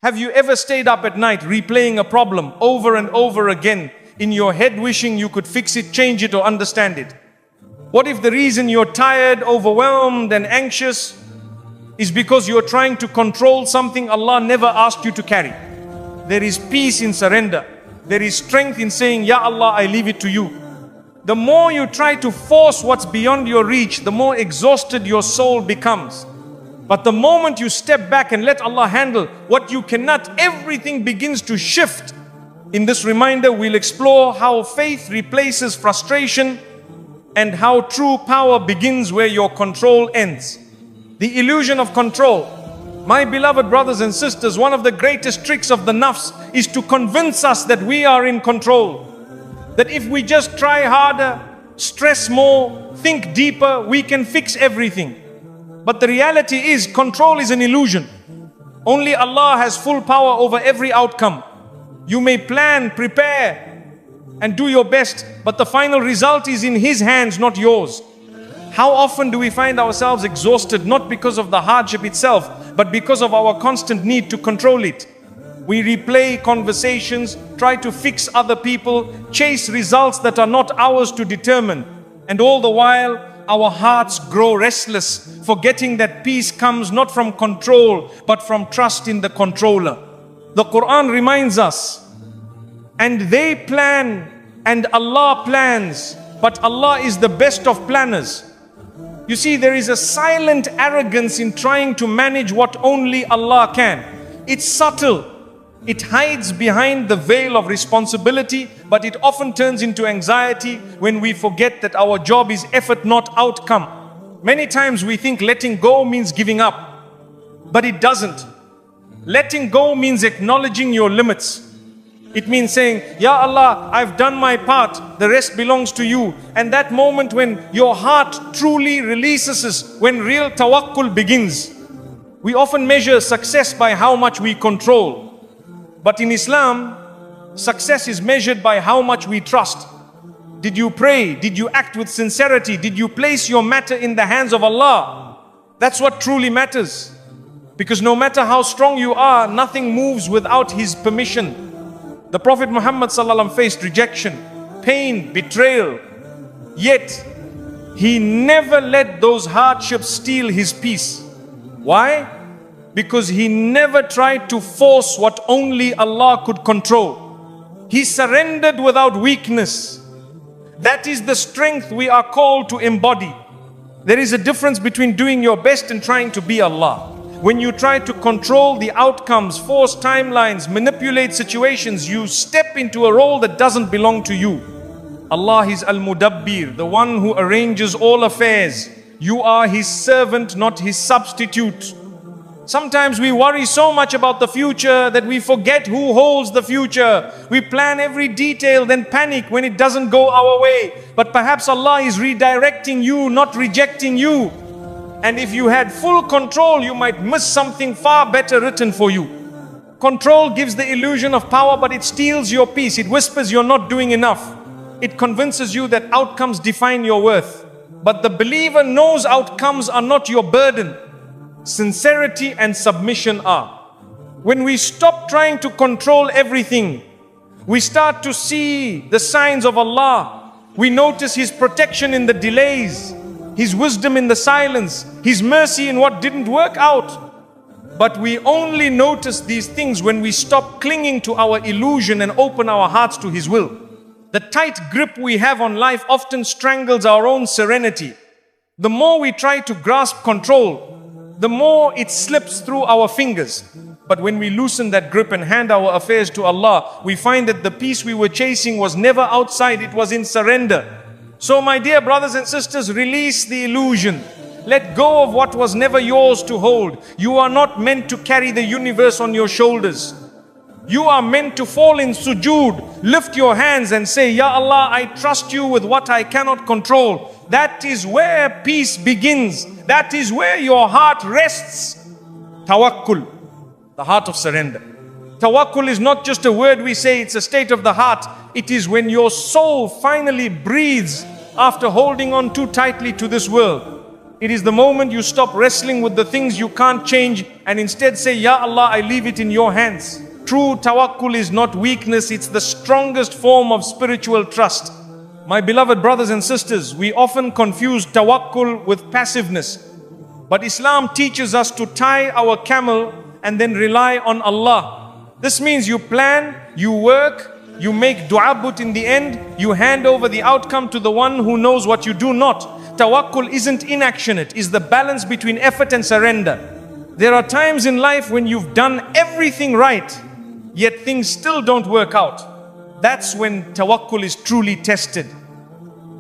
Have you ever stayed up at night replaying a problem over and over again in your head, wishing you could fix it, change it, or understand it? What if the reason you're tired, overwhelmed, and anxious is because you're trying to control something Allah never asked you to carry? There is peace in surrender. There is strength in saying, Ya Allah, I leave it to you. The more you try to force what's beyond your reach, the more exhausted your soul becomes. But the moment you step back and let Allah handle what you cannot, everything begins to shift. In this reminder, we'll explore how faith replaces frustration and how true power begins where your control ends. The illusion of control. My beloved brothers and sisters, one of the greatest tricks of the nafs is to convince us that we are in control. That if we just try harder, stress more, think deeper, we can fix everything. But the reality is, control is an illusion. Only Allah has full power over every outcome. You may plan, prepare, and do your best, but the final result is in His hands, not yours. How often do we find ourselves exhausted, not because of the hardship itself, but because of our constant need to control it? We replay conversations, try to fix other people, chase results that are not ours to determine. And all the while, our hearts grow restless, forgetting that peace comes not from control, but from trust in the controller. The Quran reminds us, and they plan, and Allah plans, but Allah is the best of planners. You see, there is a silent arrogance in trying to manage what only Allah can. It's subtle. It hides behind the veil of responsibility, but it often turns into anxiety when we forget that our job is effort, not outcome. Many times we think letting go means giving up, but it doesn't. Letting go means acknowledging your limits. It means saying, Ya Allah, I've done my part, the rest belongs to you. And that moment when your heart truly releases is when real tawakkul begins. We often measure success by how much we control. But in Islam, success is measured by how much we trust. Did you pray? Did you act with sincerity? Did you place your matter in the hands of Allah? That's what truly matters. Because no matter how strong you are, nothing moves without His permission. The Prophet Muhammad ﷺ faced rejection, pain, betrayal. Yet, he never let those hardships steal his peace. Why? Because he never tried to force what only Allah could control. He surrendered without weakness. That is the strength we are called to embody. There is a difference between doing your best and trying to be Allah. When you try to control the outcomes, force timelines, manipulate situations, you step into a role that doesn't belong to you. Allah is Al-Mudabbir, the one who arranges all affairs. You are His servant, not His substitute. Sometimes we worry so much about the future that we forget who holds the future. We plan every detail, then panic when it doesn't go our way. But perhaps Allah is redirecting you, not rejecting you. And if you had full control, you might miss something far better written for you. Control gives the illusion of power, but it steals your peace. It whispers you're not doing enough. It convinces you that outcomes define your worth. But the believer knows outcomes are not your burden. Sincerity and submission are. When we stop trying to control everything, we start to see the signs of Allah. We notice His protection in the delays, His wisdom in the silence, His mercy in what didn't work out. But we only notice these things when we stop clinging to our illusion and open our hearts to His will. The tight grip we have on life often strangles our own serenity. The more we try to grasp control, the more it slips through our fingers. But when we loosen that grip and hand our affairs to Allah, we find that the peace we were chasing was never outside, it was in surrender. So my dear brothers and sisters, release the illusion. Let go of what was never yours to hold. You are not meant to carry the universe on your shoulders. You are meant to fall in sujood, lift your hands and say, Ya Allah, I trust you with what I cannot control. That is where peace begins. That is where your heart rests. Tawakkul, the heart of surrender. Tawakkul is not just a word we say, it's a state of the heart. It is when your soul finally breathes after holding on too tightly to this world. It is the moment you stop wrestling with the things you can't change and instead say, Ya Allah, I leave it in your hands. True tawakkul is not weakness, it's the strongest form of spiritual trust. My beloved brothers and sisters, we often confuse tawakkul with passiveness. But Islam teaches us to tie our camel and then rely on Allah. This means you plan, you work, you make dua, but in the end, you hand over the outcome to the one who knows what you do not. Tawakkul isn't inaction, it is the balance between effort and surrender. There are times in life when you've done everything right, yet things still don't work out. That's when tawakkul is truly tested.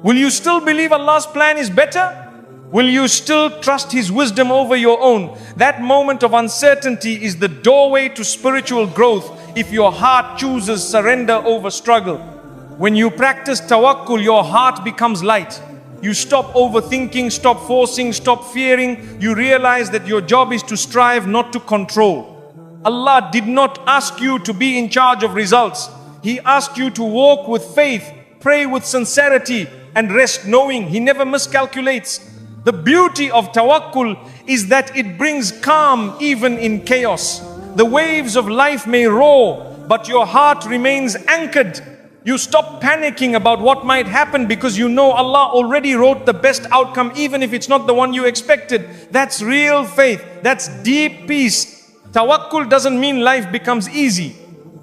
Will you still believe Allah's plan is better? Will you still trust His wisdom over your own? That moment of uncertainty is the doorway to spiritual growth if your heart chooses surrender over struggle. When you practice tawakkul, your heart becomes light. You stop overthinking, stop forcing, stop fearing. You realize that your job is to strive, not to control. Allah did not ask you to be in charge of results. He asked you to walk with faith, pray with sincerity, and rest knowing He never miscalculates. The beauty of tawakkul is that it brings calm even in chaos. The waves of life may roar, but your heart remains anchored. You stop panicking about what might happen because you know Allah already wrote the best outcome, even if it's not the one you expected. That's real faith. That's deep peace. Tawakkul doesn't mean life becomes easy.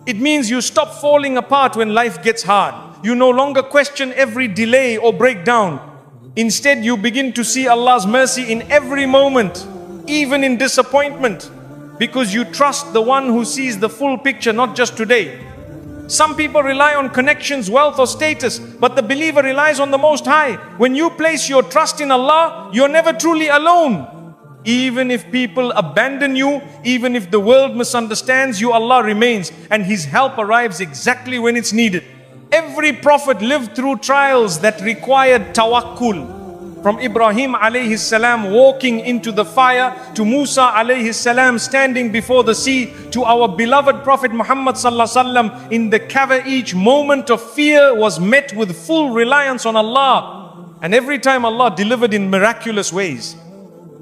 It means you stop falling apart when life gets hard. You no longer question every delay or breakdown. Instead, you begin to see Allah's mercy in every moment, even in disappointment, because you trust the one who sees the full picture, not just today. Some people rely on connections, wealth or status, but the believer relies on the Most High. When you place your trust in Allah, you're never truly alone. Even if people abandon you, even if the world misunderstands you, Allah remains, and His help arrives exactly when it's needed. Every prophet lived through trials that required tawakkul. From Ibrahim alayhi salam walking into the fire, to Musa alayhi salam standing before the sea, to our beloved Prophet Muhammad sallallahu alaihi wasallam in the cave, each moment of fear was met with full reliance on Allah. And every time Allah delivered in miraculous ways.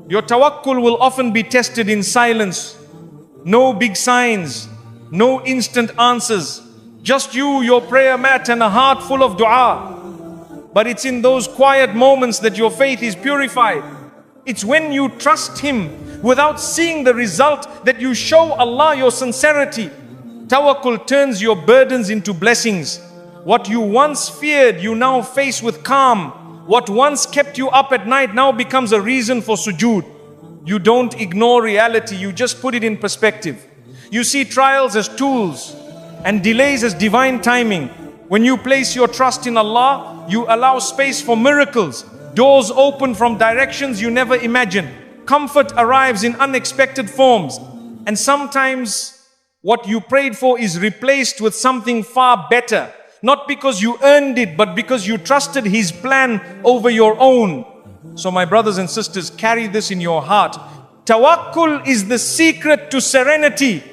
Your tawakkul will often be tested in silence. No big signs, no instant answers. Just you, your prayer mat, and a heart full of dua. But it's in those quiet moments that your faith is purified. It's when you trust Him without seeing the result that you show Allah your sincerity. Tawakkul turns your burdens into blessings. What you once feared, you now face with calm. What once kept you up at night now becomes a reason for sujood. You don't ignore reality, you just put it in perspective. You see trials as tools and delays as divine timing. When you place your trust in Allah, you allow space for miracles. Doors open from directions you never imagined. Comfort arrives in unexpected forms. And sometimes what you prayed for is replaced with something far better. Not because you earned it, but because you trusted His plan over your own. So my brothers and sisters, carry this in your heart. Tawakkul is the secret to serenity.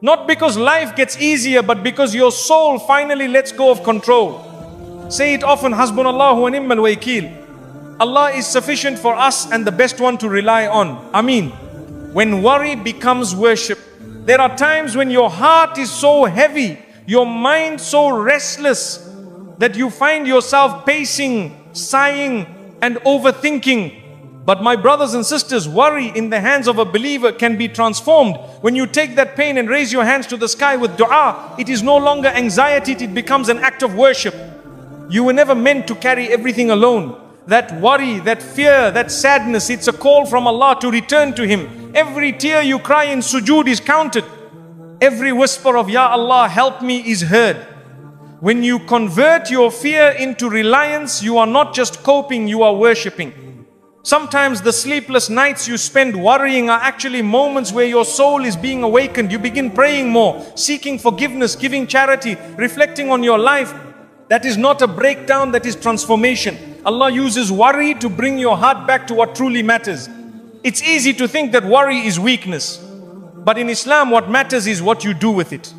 Not because life gets easier, but because your soul finally lets go of control. Say it often, Hasbunallahu wa ni'mal wakeel. Allah is sufficient for us and the best one to rely on. Ameen. When worry becomes worship, there are times when your heart is so heavy, your mind so restless, that you find yourself pacing, sighing, and overthinking. But my brothers and sisters, worry in the hands of a believer can be transformed. When you take that pain and raise your hands to the sky with dua, it is no longer anxiety, it becomes an act of worship. You were never meant to carry everything alone. That worry, that fear, that sadness, it's a call from Allah to return to Him. Every tear you cry in sujood is counted. Every whisper of Ya Allah, help me is heard. When you convert your fear into reliance, you are not just coping, you are worshipping. Sometimes the sleepless nights you spend worrying are actually moments where your soul is being awakened. You begin praying more, seeking forgiveness, giving charity, reflecting on your life. That is not a breakdown, that is transformation. Allah uses worry to bring your heart back to what truly matters. It's easy to think that worry is weakness. But in Islam, what matters is what you do with it.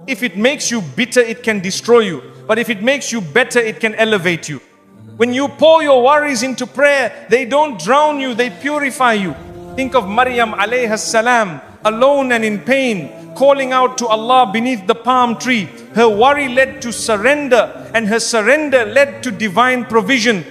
If it makes you bitter, it can destroy you. But if it makes you better, it can elevate you. When you pour your worries into prayer, they don't drown you, they purify you. Think of Maryam alayhi salam, alone and in pain, calling out to Allah beneath the palm tree. Her worry led to surrender, and her surrender led to divine provision.